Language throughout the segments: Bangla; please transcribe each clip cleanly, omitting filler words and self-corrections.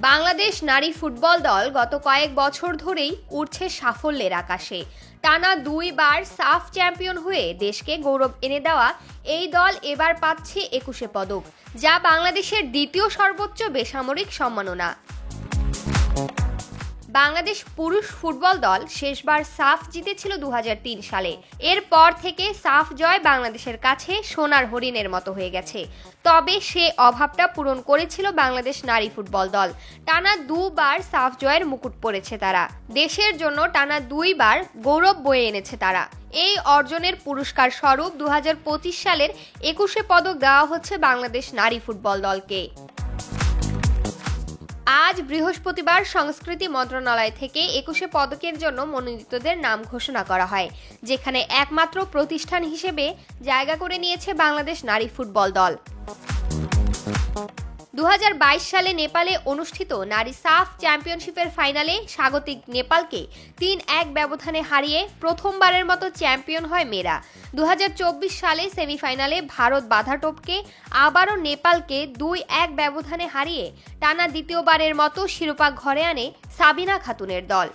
বাংলাদেশ নারী ফুটবল দল গত কয়েক বছর ধরেই উঠছে সাফল্যের আকাশে। টানা 2 বার সাফ চ্যাম্পিয়ন হয়ে দেশকে গৌরব এনে দেওয়া এই দল এবার পাচ্ছে 21 পদক, যা বাংলাদেশের দ্বিতীয় সর্বোচ্চ বেসামরিক সম্মাননা। বাংলাদেশ পুরুষ ফুটবল দল শেষবার সাফ জিতেছিল 2003 সালে। এরপর থেকে সাফ জয় বাংলাদেশের কাছে সোনার হরিণের মতো হয়ে গেছে। তবে সে অভাবটা পূরণ করেছিল বাংলাদেশ নারী ফুটবল দল। টানা 2 বার সাফ জয়ের মুকুট পরেছে তারা। দেশের জন্য টানা 2 বার গৌরব বয়ে এনেছে তারা। এই অর্জনের পুরস্কার স্বরূপ 2025 সালের 21 পদক দেওয়া হচ্ছে বাংলাদেশ নারী ফুটবল দলকে। আজ বৃহস্পতিবার সংস্কৃতি মন্ত্রণালয় থেকে 21 পদকের জন্য মনোনীতদের নাম ঘোষণা করা হয়, যেখানে একমাত্র প্রতিষ্ঠান হিসেবে জায়গা করে নিয়েছে বাংলাদেশ নারী ফুটবল দল। 2022 সালে নেপালে অনুষ্ঠিত নারী সাফ চ্যাম্পিয়নশিপের ফাইনালে স্বাগতিক নেপালকে 3-1 ব্যবধানে হারিয়ে প্রথমবারের মতো চ্যাম্পিয়ন হয় মেয়েরা। 2024 সালে সেমিফাইনালে ভারত বাধা টপকে আবারও নেপালকে 2-1 ব্যবধানে হারিয়ে টানা দ্বিতীয়বারের মতো শিরোপা ঘরে আনে সাবিনা খাতুনের দল।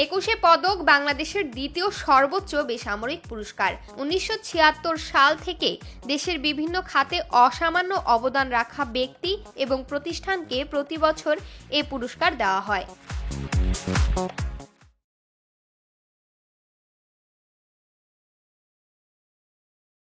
21 পদক বাংলাদেশের দ্বিতীয় সর্বোচ্চ বেসামরিক পুরস্কার। 1976 সাল থেকে দেশের বিভিন্ন খাতে অসামান্য অবদান রাখা ব্যক্তি এবং প্রতিষ্ঠানকে প্রতি বছর এ পুরস্কার দেওয়া হয়।